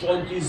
34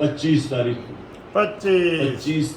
25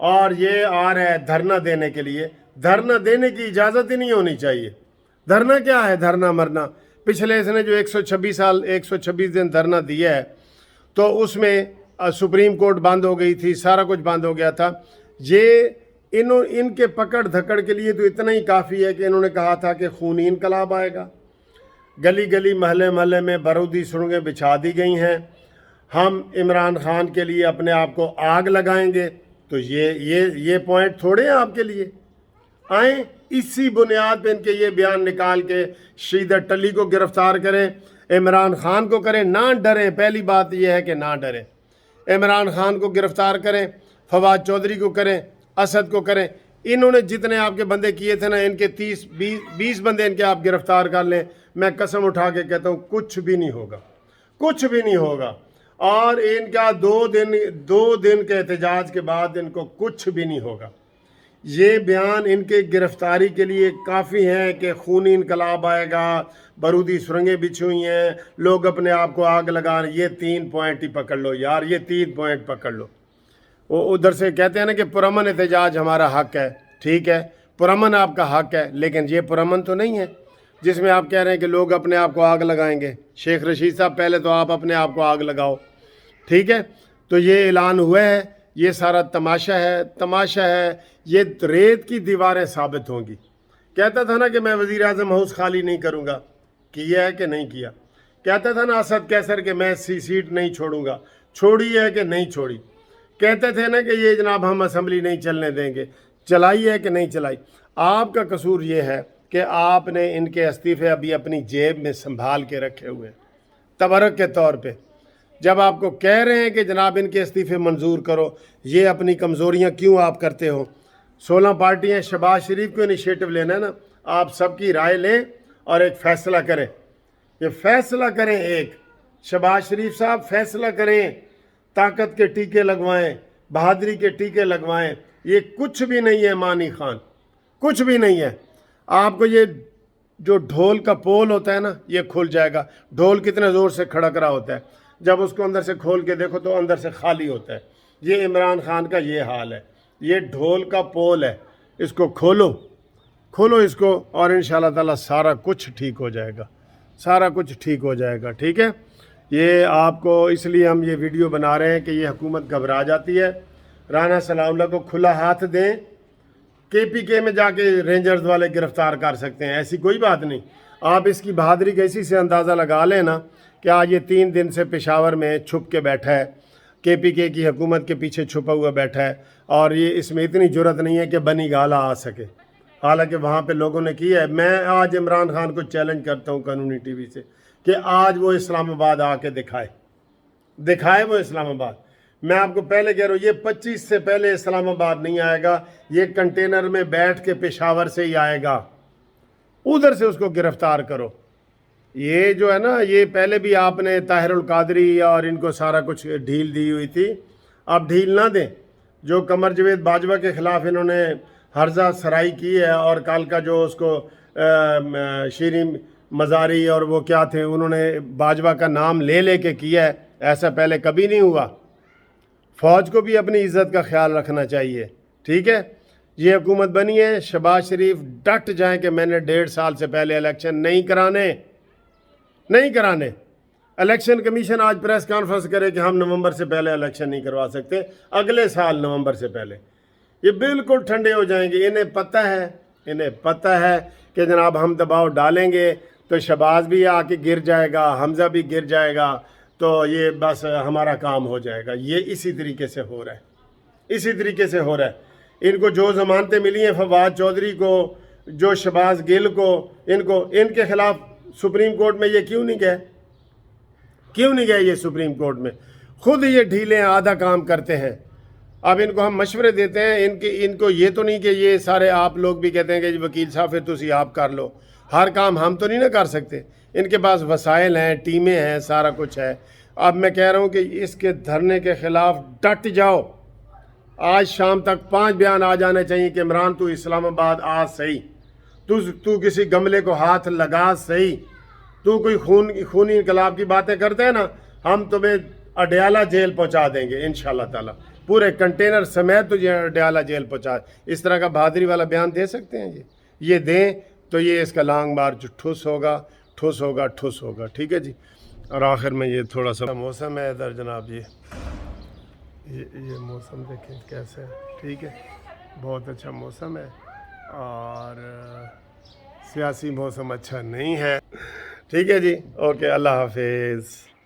اور یہ آ رہا ہے دھرنا دینے کے لیے. دھرنا دینے کی اجازت ہی نہیں ہونی چاہیے. دھرنا کیا ہے؟ دھرنا مرنا. پچھلے اس نے جو 126 دن دھرنا دیا ہے تو اس میں سپریم کورٹ بند ہو گئی تھی, سارا کچھ بند ہو گیا تھا. یہ ان کے پکڑ دھکڑ کے لیے تو اتنا ہی کافی ہے کہ انہوں نے کہا تھا کہ خونی انقلاب آئے گا. گلی گلی محلے محلے میں بارودی سرنگیں بچھا دی گئی ہیں. ہم عمران خان کے لیے اپنے آپ کو آگ لگائیں گے. تو یہ پوائنٹ تھوڑے ہیں آپ کے لیے. آئیں اسی بنیاد پہ ان کے یہ بیان نکال کے شیدت ٹلی کو گرفتار کریں, عمران خان کو کریں. نہ ڈریں, پہلی بات یہ ہے کہ نہ ڈریں. عمران خان کو گرفتار کریں, فواد چودھری کو کریں, اسد کو کریں. انہوں نے جتنے آپ کے بندے کیے تھے نا, ان کے 20 بندے ان کے آپ گرفتار کر لیں. میں قسم اٹھا کے کہتا ہوں کچھ بھی نہیں ہوگا, کچھ بھی نہیں ہوگا. اور ان کا 2 دن کے احتجاج کے بعد ان کو کچھ بھی نہیں ہوگا. یہ بیان ان کے گرفتاری کے لیے کافی ہیں کہ خونی انقلاب آئے گا, بارودی سرنگیں بچھی ہوئی ہیں, لوگ اپنے آپ کو آگ لگا رہے ہیں. یہ 3 پوائنٹ ہی پکڑ لو یار, یہ 3 پوائنٹ پکڑ لو. وہ ادھر سے کہتے ہیں نا کہ پرامن احتجاج ہمارا حق ہے. ٹھیک ہے, پرامن آپ کا حق ہے, لیکن یہ پرامن تو نہیں ہے جس میں آپ کہہ رہے ہیں کہ لوگ اپنے آپ کو آگ لگائیں گے. شیخ رشید صاحب, پہلے تو آپ اپنے آپ کو آگ لگاؤ. ٹھیک ہے, تو یہ اعلان ہوا ہے. یہ سارا تماشا ہے. یہ ریت کی دیواریں ثابت ہوں گی. کہتا تھا نا کہ میں وزیر اعظم ہاؤس خالی نہیں کروں گا, کیا ہے کہ نہیں کیا؟ کہتا تھا نا اسد کیسر کہ میں سیٹ نہیں چھوڑوں گا, چھوڑی ہے کہ نہیں چھوڑی؟ کہتے تھے نا کہ یہ جناب ہم اسمبلی نہیں چلنے دیں گے, چلائی ہے کہ نہیں چلائی؟ آپ کا قصور یہ ہے کہ آپ نے ان کے استعفے ابھی اپنی جیب میں سنبھال کے رکھے ہوئے ہیں تبرک کے طور پہ. جب آپ کو کہہ رہے ہیں کہ جناب ان کے استعفے منظور کرو, یہ اپنی کمزوریاں کیوں آپ کرتے ہو؟ 16 پارٹیاں, شہباز شریف کو انیشیٹو لینا ہے نا, آپ سب کی رائے لیں اور ایک فیصلہ کریں. یہ فیصلہ کریں, ایک شہباز شریف صاحب فیصلہ کریں, طاقت کے ٹیکے لگوائیں, بہادری کے ٹیکے لگوائیں. یہ کچھ بھی نہیں ہے مانی خان, کچھ بھی نہیں ہے. آپ کو یہ جو ڈھول کا پول ہوتا ہے نا, یہ کھل جائے گا. ڈھول کتنے زور سے کھڑک رہا ہوتا ہے, جب اس کو اندر سے کھول کے دیکھو تو اندر سے خالی ہوتا ہے. یہ عمران خان کا یہ حال ہے. یہ ڈھول کا پول ہے, اس کو کھولو اس کو, اور انشاءاللہ تعالی سارا کچھ ٹھیک ہو جائے گا, سارا کچھ ٹھیک ہو جائے گا. ٹھیک ہے, یہ آپ کو اس لیے ہم یہ ویڈیو بنا رہے ہیں کہ یہ حکومت گھبرا جاتی ہے. رانا ثناء اللہ کو کھلا ہاتھ دیں, KPK میں جا کے رینجرز والے گرفتار کر سکتے ہیں, ایسی کوئی بات نہیں. آپ اس کی بہادری کا اسی سے اندازہ لگا لیں نا کہ آج یہ 3 دن سے پشاور میں چھپ کے بیٹھا ہے, KPK کی حکومت کے پیچھے چھپا ہوا بیٹھا ہے, اور یہ اس میں اتنی جرت نہیں ہے کہ بنی گالا آ سکے. حالانکہ وہاں پہ لوگوں نے کیا ہے. میں آج عمران خان کو چیلنج کرتا ہوں قانونی ٹی وی سے کہ آج وہ اسلام آباد آ کے دکھائے وہ اسلام آباد. میں آپ کو پہلے کہہ رہا ہوں, یہ 25 سے پہلے اسلام آباد نہیں آئے گا, یہ کنٹینر میں بیٹھ کے پشاور سے ہی آئے گا. ادھر سے اس کو گرفتار کرو. یہ جو ہے نا, یہ پہلے بھی آپ نے طاہر القادری اور ان کو سارا کچھ ڈھیل دی ہوئی تھی, آپ ڈھیل نہ دیں. جو قمر جاوید باجوہ کے خلاف انہوں نے ہرزہ سرائی کی ہے, اور کل کا جو اس کو شیرین مزاری اور وہ کیا تھے, انہوں نے باجوہ کا نام لے کے کیا ہے, ایسا پہلے کبھی نہیں ہوا. فوج کو بھی اپنی عزت کا خیال رکھنا چاہیے. ٹھیک ہے, یہ حکومت بنی ہے, شہباز شریف ڈٹ جائیں کہ میں نے 1.5 سال سے پہلے الیکشن نہیں کرانے. الیکشن کمیشن آج پریس کانفرنس کرے کہ ہم نومبر سے پہلے الیکشن نہیں کروا سکتے, اگلے سال نومبر سے پہلے. یہ بالکل ٹھنڈے ہو جائیں گے. انہیں پتہ ہے کہ جناب ہم دباؤ ڈالیں گے تو شہباز بھی آ کے گر جائے گا, حمزہ بھی گر جائے گا, تو یہ بس ہمارا کام ہو جائے گا. یہ اسی طریقے سے ہو رہا ہے. ان کو جو ضمانتیں ملی ہیں فواد چودھری کو, جو شہباز گل کو, ان کے خلاف سپریم کورٹ میں یہ کیوں نہیں گئے یہ سپریم کورٹ میں؟ خود یہ ڈھیلے آدھا کام کرتے ہیں. اب ان کو ہم مشورے دیتے ہیں, ان کو یہ تو نہیں کہ یہ سارے آپ لوگ بھی کہتے ہیں کہ وکیل صاحب پھر تسی آپ کر لو. ہر کام ہم تو نہیں نہ کر سکتے. ان کے پاس وسائل ہیں, ٹیمیں ہیں, سارا کچھ ہے. اب میں کہہ رہا ہوں کہ اس کے دھرنے کے خلاف ڈٹ جاؤ. آج شام تک 5 بیان آ جانے چاہیے کہ عمران تو اسلام آباد آ صحیح, تو کسی گملے کو ہاتھ لگا صحیح, تو کوئی خونی انقلاب کی باتیں کرتے ہیں نا, ہم تمہیں اڈیالہ جیل پہنچا دیں گے انشاءاللہ تعالی. پورے کنٹینر سمیت تجھے ڈیالہ جیل پہنچا. اس طرح کا بہادری والا بیان دے سکتے ہیں یہ دیں تو یہ اس کا لانگ مارچ ٹھوس ہوگا ٹھوس ہوگا ٹھوس ہوگا. ٹھیک ہے جی. اور آخر میں یہ تھوڑا سا موسم ہے ادھر جناب. یہ موسم دیکھیں کیسے ہے. ٹھیک ہے, بہت اچھا موسم ہے اور سیاسی موسم اچھا نہیں ہے. ٹھیک ہے جی. اوکے, اللہ حافظ.